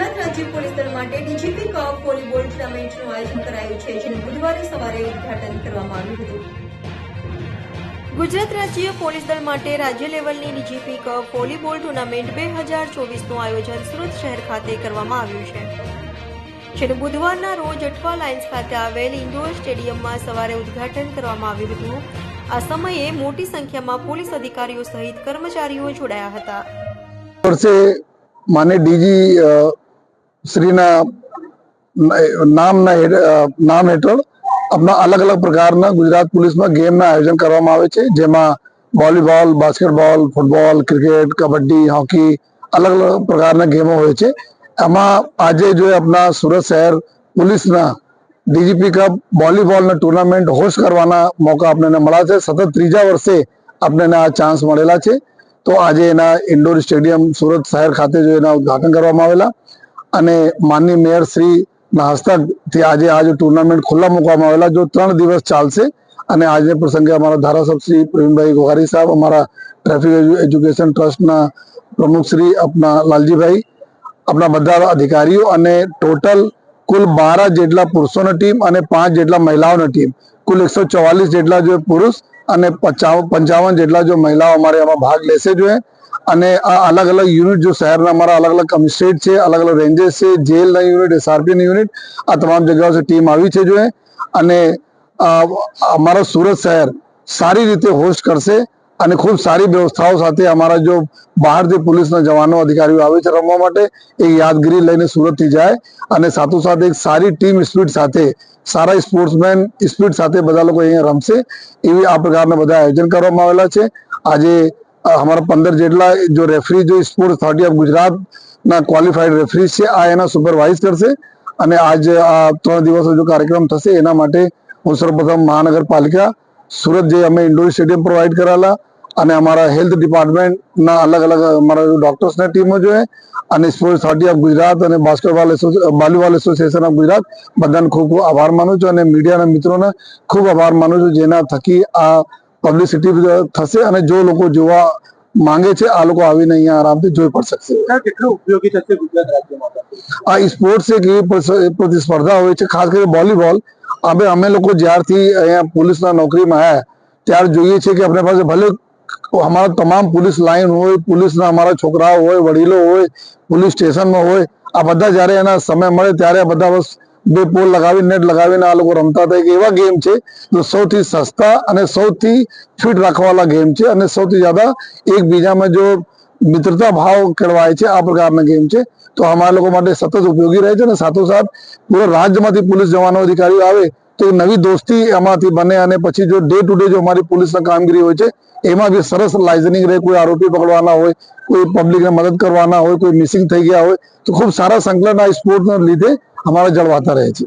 ગુજરાત રાજ્ય પોલીસ દળ માટે ડીજીપી કપ વોલીબોલ ટુર્નામેન્ટનું આયોજન કરાયું છે, જેનું બુધવારે સવારે ઉદ્ઘાટન કરવામાં આવ્યું હતું। ગુજરાત રાજ્ય પોલીસ દળ માટે રાજ્ય લેવલની ડીજીપી કપ વોલીબોલ ટુર્નામેન્ટ 2024નું આયોજન સુરત શહેર ખાતે કરવામાં આવ્યું છે, જેનું બુધવારના રોજ અઠવા લાઇન્સ ખાતે આવેલ ઇન્ડોર સ્ટેડિયમમાં સવારે ઉદ્ઘાટન કરવામાં આવ્યું હતું। આ સમયે મોટી સંખ્યામાં પોલીસ અધિકારીઓ સહિત કર્મચારીઓ જોડાયા હતા। माने डीजी श्रीना नाम हेठळ अपना अलग अलग प्रकारना गुजरात पुलिस में गेम ना आयोजन करवामां आवे छे, जेमां volleyball, basketball, football, cricket, kabaddi, hockey अलग अलग प्रकारना गेमो होय छे। आमां आजे जो अपना सूरत शहर पुलिस ना डीजीपी कप वॉलीबॉल ना टूर्नामेंट होस्ट करवाना मौका आपने मळ्या छे। सतत त्रीजा वर्षे आपने आ चांस मळेला छे, तो आज एना इंडोर स्टेडियम सूरत शहर खाते जो एना उद्घाटन करवामां आवेला अने माननीय मेयर श्री ना हस्तक थी आज आ टूर्नामेंट खुल्ला मूकवामां आवेला, जो 3 दिवस चालशे। अने आज प्रसंगे अमारा धारासभ्य श्री प्रवीणभाई गोगारी साहब, अमारा ट्राफिक एज्युकेशन ट्रस्ट ना प्रमुख श्री अपना लालजी भाई, अपना बधा अधिकारीओ अने टोटल कुल 12 जेटला पुरुषोनी टीम अने 5 जेटला महिलाओनी टीम, कुल 144 जेटला जो पुरुष અને 55 જેટલા જો મહિલાઓ અમારે આમાં ભાગ લેશે जो है। અને આ અલગ અલગ યુનિટ જો શહેરના અમારા અલગ અલગ કમિશનરેટ છે, अलग अलग રેન્જેસ છે, જેલના યુનિટ, એસઆરપી ની યુનિટ, આ તમામ જગ્યાઓ से ટીમ આવી છે जो है। અને અમારા સુરત શહેર સારી રીતે હોસ્ટ કરશે અને ખૂબ સારી વ્યવસ્થાઓ સાથે અમારા જો બહારથી પોલીસના જવાનો અધિકારીઓ આવે છે રમવા માટે, એ યાદગીરી લઈને સુરતથી જાય અને સાથોસાથ એક સારી ટીમ સ્પિરિટ સાથે, सारा स्पोर्ट्समैन स्पीड साथ बधा लोग अहीं रमशे एवी आ प्रकारना बधा आयोजन करवामां आवेला छे। आजे हमारा 15 जेटला जो रेफरी जो स्पोर्ट्स अथॉरिटी ऑफ गुजरात ना क्वॉलिफाइड रेफरीज छे, आ एना सुपरवाइज करशे। अने आज आ 3 दिवस जो कार्यक्रम थशे एना माटे हूँ सर्वप्रथम महानगरपालिका सूरत जे अमे इंडोर स्टेडियम प्रोवाइड कराला अने अमारा हेल्थ डिपार्टमेंट ना अलग अलग अमारा डॉक्टर्स ना टीमो जो है અને સ્પોર્ટ્સ અથોરિટી ઓફ ગુજરાત અને વોલીબોલ એસોસિએશન ઓફ ગુજરાત બધાને ખૂબ ખૂબ આભાર માનું છું અને મીડિયાના મિત્રોને ખૂબ આભાર માનું છું, જેના થકી આ પબ્લિસિટી થશે અને જો લોકો જોવા માંગે છે આ લોકો આવીને અહીંયા આરામથી જોઈ પણ શકશે। કેટલું ઉપયોગી થશે ગુજરાત રાજ્યમાં? આ સ્પોર્ટ્સ એક એવી પ્રતિસ્પર્ધા હોય છે, ખાસ કરીને વોલીબોલ। હવે અમે લોકો જ્યારથી અહીંયા પોલીસના નોકરીમાં આવ્યા ત્યાર જોઈએ છે કે આપણે પાસે ભલે हमारा तमाम पुलिस लाइन हो, पुलिस ना हमारा छोकराओ हो, वडीलो हो, पुलिस स्टेशन में हो, आ बधा ज्यारे एना समय मळे त्यारे बधा बस बे पोल लगावी नेट लगावीने आ लोको रमता था। एक एवा गेम छे जो सौथी सस्ता अने सौथी फिट राखवाला गेम छे अने सौथी ज्यादा एक बीजा में जो मित्रता भाव केळवाय छे, आ प्रकारना गेम छे। तो हमारा लोको माटे सतत उपयोगी रहे छे। साथोसाथ पूरा राज्यमांथी पुलिस जवानो अधिकारीओ आवे तो नवी दोस्ती एमांथी बने अने पछी जो डे टू डे जो हमारी पुलिसना कामगीरी होय छे एमां भी सरस लाइजनिंग रहे। कोई आरोपी पकड़वाना होय, कोई पब्लिक ने मदद करवाना होय, कोई मिसिंग थई गया होय, तो खूब सारा संकलन आ स्पोर्ट्स ना लीधे हमारा जळवाता रहे छे।